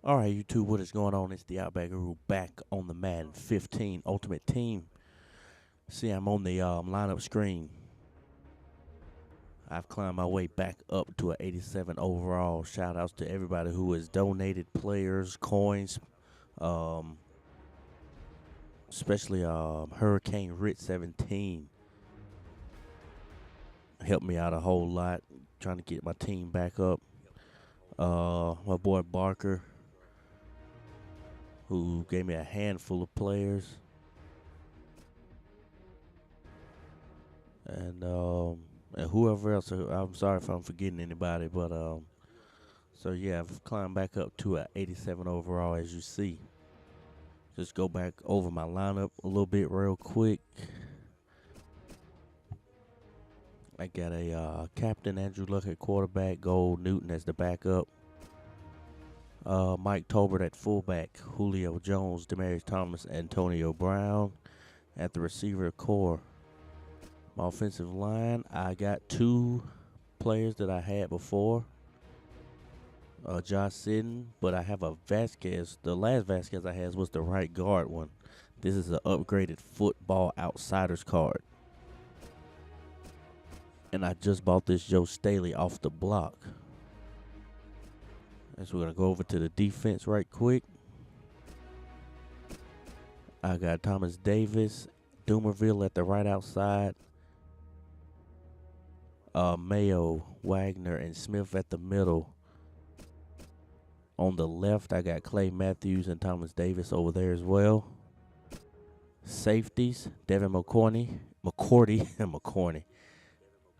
All right, YouTube, what is going on? It's the Outback Guru back on the Madden 15 Ultimate Team. See, I'm on the lineup screen. I've climbed my way back up to an 87 overall. Shout outs to everybody who has donated players, coins, um, especially Hurricane Rit 17. Helped me out a whole lot trying to get my team back up. My boy Barker, who gave me a handful of players. And whoever else, I'm sorry if I'm forgetting anybody, but so yeah, I've climbed back up to an 87 overall, as you see. Just go back over my lineup a little bit real quick. I got a captain, Andrew Luck at quarterback, Gold Newton as the backup, Mike Tolbert at fullback, Julio Jones, Demaryius Thomas, Antonio Brown at the receiver core. My offensive line, I got two players that I had before, Josh Sidden, but I have a Vasquez. The last Vasquez I had was the right guard one. This is an upgraded Football Outsiders card. And I just bought this Joe Staley off the block. And so we're going to go over to the defense right quick. I got Thomas Davis, Doomerville at the right outside. Mayo, Wagner, and Smith at the middle. On the left, I got Clay Matthews and Thomas Davis over there as well. Safeties, Devin McCourty,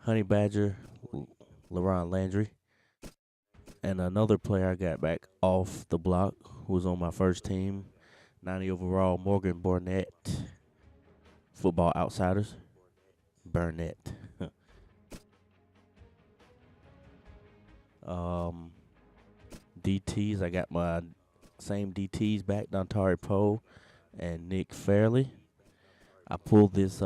Honey Badger, LaRon Landry. And another player I got back off the block who was on my first team, 90 overall, Morgan Burnett, Football Outsiders, Burnett. DTs, I got my same DTs back, Dontari Poe and Nick Fairley. I pulled this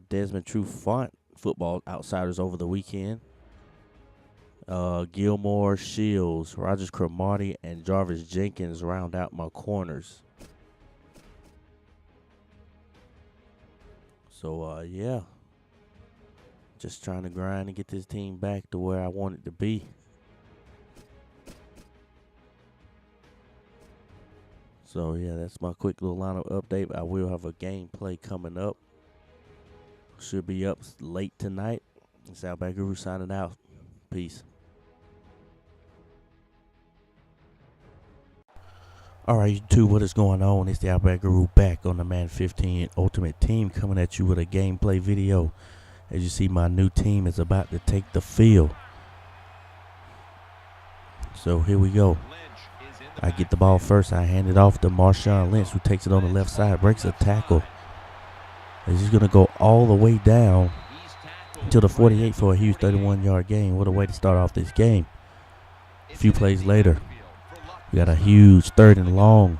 Desmond True font Football Outsiders over the weekend. Gilmore, Shields, Rogers Cromartie, and Jarvis Jenkins round out my corners. So, yeah. Just trying to grind and get this team back to where I want it to be. So, yeah, that's my quick little lineup update. I will have a gameplay coming up. Should be up late tonight. It's Outback Guru signing out. Peace. All right, YouTube, what is going on? It's the Outback Guru back on the Madden 15 Ultimate Team, coming at you with a gameplay video. As you see, my new team is about to take the field. So here we go. I get the ball first. I hand it off to Marshawn Lynch, who takes it on the left side, breaks a tackle. He's just going to go all the way down until the 48 for a huge 31-yard gain. What a way to start off this game. A few plays later, we got a huge 3rd and long.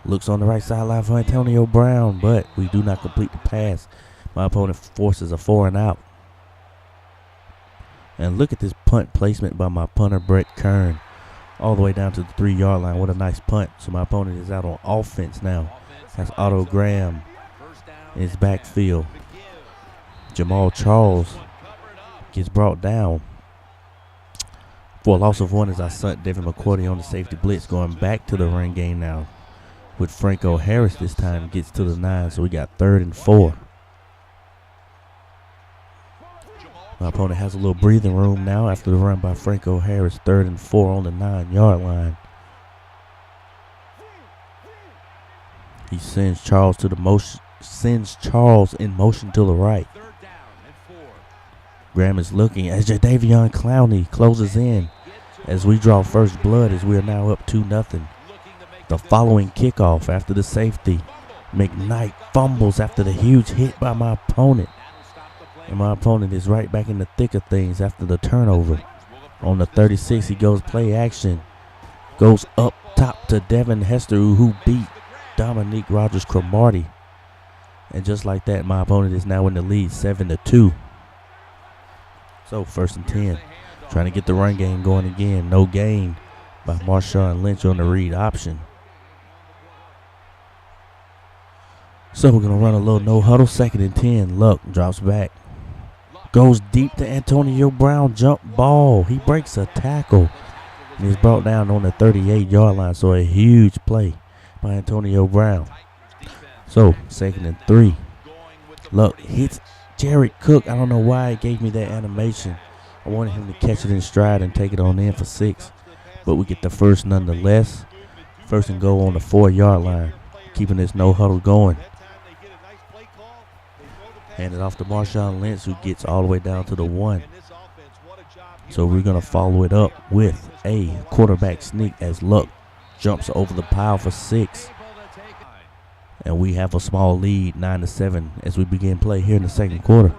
Looks on the right sideline for Antonio Brown, but we do not complete the pass. My opponent forces a 4 and out. And look at this punt placement by my punter, Brett Kern. All the way down to the 3-yard line. What a nice punt. So my opponent is out on offense now. Has Otto Graham in his backfield. Jamal Charles gets brought down for a loss of 1 as I sent Devin McCourty on the safety blitz. Going back to the run game now with Franco Harris this time. Gets to the 9. So we got 3rd and 4. My opponent has a little breathing room now after the run by Franco Harris. 3rd and 4 on the 9-yard line. He sends Charles to the motion. Sends Charles in motion to the right. Graham is looking as Jadeveon Clowney closes in as we draw first blood as we are now up 2-0. The following kickoff after the safety. McKnight fumbles after the huge hit by my opponent. And my opponent is right back in the thick of things after the turnover. On the 36, he goes play action. Goes up top to Devin Hester, who beat Dominique Rogers Cromartie. And just like that, my opponent is now in the lead, 7-2. So 1st and 10. Trying to get the run game going again. No gain. by Marshawn Lynch on the read option. So we're going to run a little no huddle, 2nd and 10. Luck drops back. Goes deep to Antonio Brown, jump ball. He breaks a tackle. And he's brought down on the 38-yard line. So a huge play by Antonio Brown. So 2nd and 3. Luck hits Jared Cook. I don't know why it gave me that animation. I wanted him to catch it in stride and take it on in for 6. But we get the first nonetheless. 1st and goal on the 4-yard line. Keeping this no huddle going. Handed off to Marshawn Lynch, who gets all the way down to the 1. So we're going to follow it up with a quarterback sneak as Luck jumps over the pile for 6. And we have a small lead, 9-7, as we begin play here in the 2nd quarter.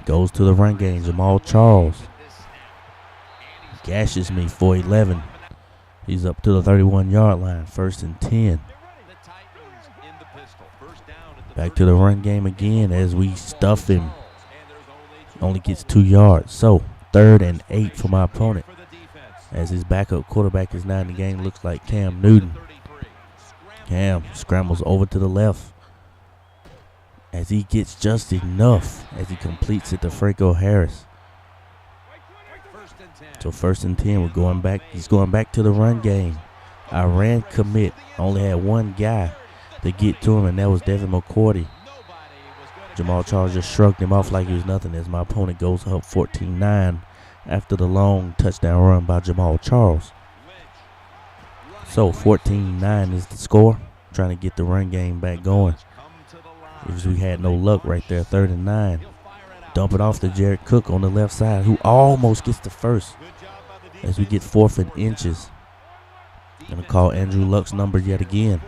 Goes to the run game. Jamal Charles gashes me for 11. He's up to the 31-yard line, 1st and 10. Back to the run game again as we stuff him. Only gets 2 yards. So 3rd and 8 for my opponent. As his backup quarterback is now in the game, looks like Cam Newton. Cam scrambles over to the left as he gets just enough as he completes it to Franco Harris. So 1st and 10, we're going back. He's going back to the run game. I ran commit. Only had one guy to get to him, and that was Devin McCourty. Jamal Charles just shrugged him off like he was nothing as my opponent goes up 14-9 after the long touchdown run by Jamal Charles. So 14-9 is the score. Trying to get the run game back going. Because we had no luck right there, 3rd and 9. Dump it off to Jared Cook on the left side, who almost gets the first as we get 4th and inches. Gonna call Andrew Luck's number yet again.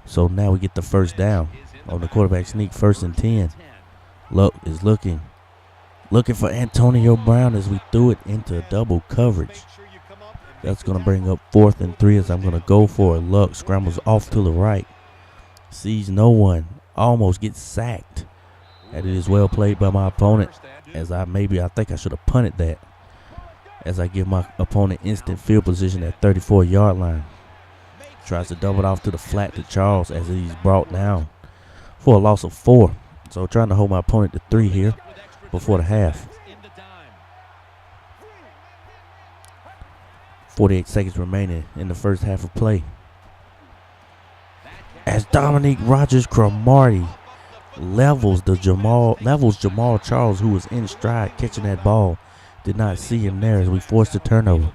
So now we get the first down on the quarterback sneak, 1st and 10. Luck is looking for Antonio Brown as we threw it into double coverage. That's going to bring up 4th and 3 as I'm going to go for it. Luck scrambles off to the right. Sees no one. Almost gets sacked. And it is well played by my opponent. As I think I should have punted that. As I give my opponent instant field position at 34-yard line. Tries to double it off to the flat to Charles as he's brought down for a loss of 4. So trying to hold my opponent to 3 here before the half. 48 seconds remaining in the first half of play. As Dominique Rodgers-Cromartie levels Jamal Charles, who was in stride catching that ball. Did not see him there as we forced a turnover.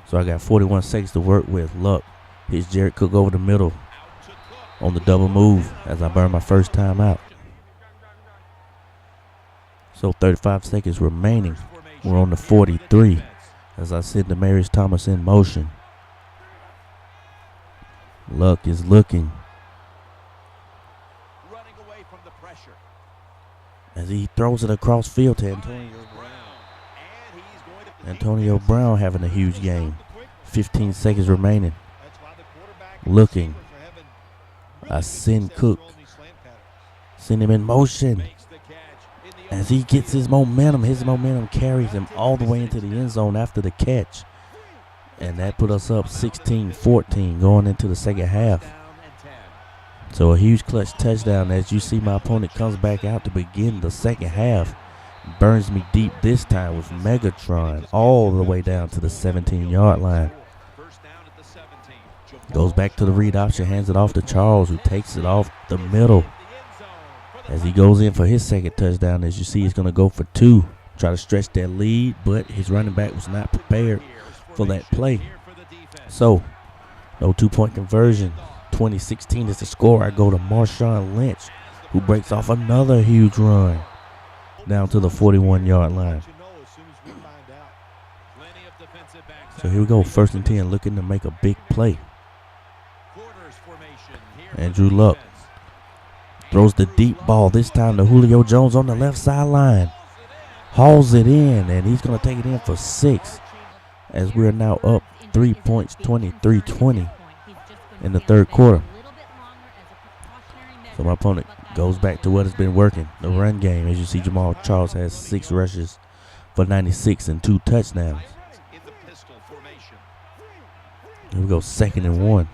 So I got 41 seconds to work with. Luck hits Jared Cook over the middle on the double move as I burn my first time out. So 35 seconds remaining. We're on the 43 as I send Demarius Thomas in motion. Luck is looking as he throws it across field to Antonio Brown. Antonio Brown having a huge game. 15 seconds remaining. Looking. I send Cook. Send him in motion. As he gets his momentum carries him all the way into the end zone after the catch. And that put us up 16-14 going into the second half. So a huge clutch touchdown as you see my opponent comes back out to begin the second half. Burns me deep this time with Megatron all the way down to the 17-yard line. Goes back to the read option, hands it off to Charles, who takes it off the middle. As he goes in for his second touchdown, as you see, he's going to go for 2. Try to stretch that lead, but his running back was not prepared for that play. So, no 2-point conversion. 2016 is the score. I go to Marshawn Lynch, who breaks off another huge run down to the 41-yard line. So here we go, 1st and 10, looking to make a big play. Andrew Luck throws the deep ball, this time to Julio Jones on the left sideline. Hauls it in, and he's going to take it in for 6 as we're now up 3 points, 23-20 in the third quarter. So my opponent goes back to what has been working, the run game. As you see, Jamal Charles has 6 rushes for 96 and 2 touchdowns. Here we go, 2nd and 1.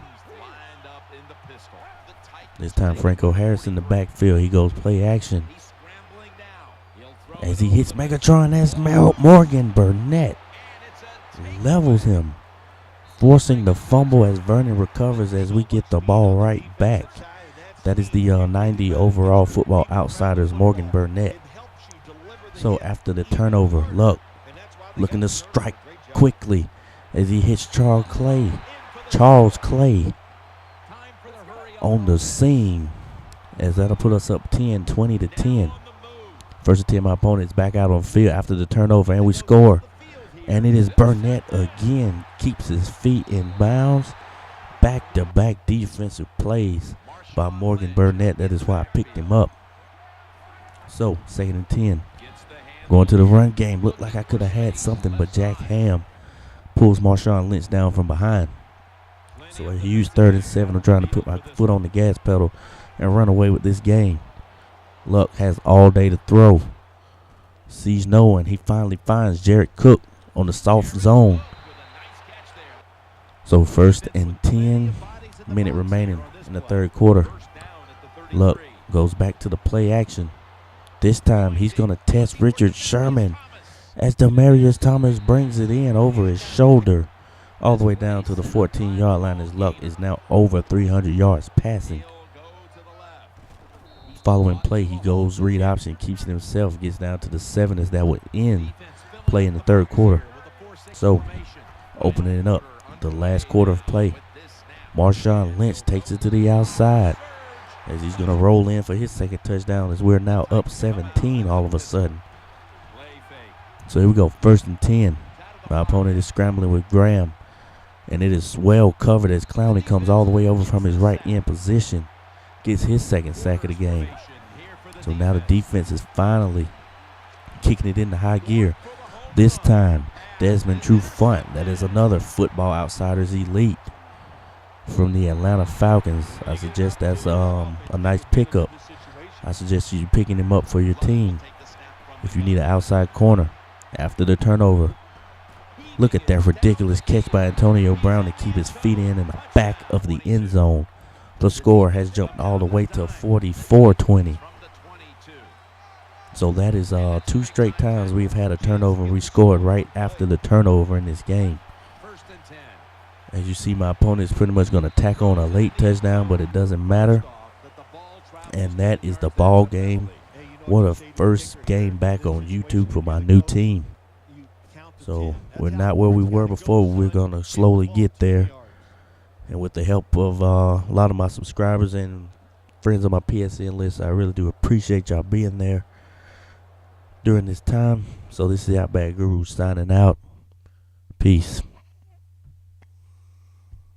This time Franco Harris in the backfield. He goes play action. As he hits Megatron, as Morgan Burnett levels him, forcing the fumble as Vernon recovers as we get the ball right back. That is the 90 overall Football Outsiders, Morgan Burnett. So after the turnover, Luck looking to strike quickly as he hits Charles Clay on the scene, as that'll put us up 20 to 10. First and 10, my opponent's back out on field after the turnover, and we score. And it is Burnett again, keeps his feet in bounds. Back-to-back defensive plays by Morgan Burnett. That is why I picked him up. So, 2nd and 10. Going to the run game. Looked like I could have had something, but Jack Ham pulls Marshawn Lynch down from behind. So a huge 3rd and 7. I'm trying to put my foot on the gas pedal and run away with this game. Luck has all day to throw. Sees no one. He finally finds Jared Cook on the soft zone. So 1st and 10, minute remaining in the 3rd quarter. Luck goes back to the play action. This time he's going to test Richard Sherman as Demarius Thomas brings it in over his shoulder all the way down to the 14-yard line, as Luck is now over 300 yards passing. Following play, he goes read option, keeps it himself, gets down to the 7 as that would end play in the 3rd quarter. So, opening it up, the last quarter of play. Marshawn Lynch takes it to the outside as he's going to roll in for his 2nd touchdown, as we're now up 17 all of a sudden. So here we go, 1st and 10. My opponent is scrambling with Graham, and it is well covered as Clowney comes all the way over from his right end position. Gets his 2nd sack of the game. So now the defense is finally kicking it into high gear. This time, Desmond Trufant, that is another Football Outsiders elite from the Atlanta Falcons. I suggest that's a nice pickup. I suggest you picking him up for your team if you need an outside corner after the turnover. Look at that ridiculous catch by Antonio Brown to keep his feet in the back of the end zone. The score has jumped all the way to 44-20. So that is 2 straight times we've had a turnover. We scored right after the turnover in this game. As you see, my opponent is pretty much going to tack on a late touchdown, but it doesn't matter. And that is the ball game. What a first game back on YouTube for my new team. So we're not where we were before. We're going to slowly get there. And with the help of a lot of my subscribers and friends on my PSN list, I really do appreciate y'all being there during this time. So this is Outback Guru signing out. Peace.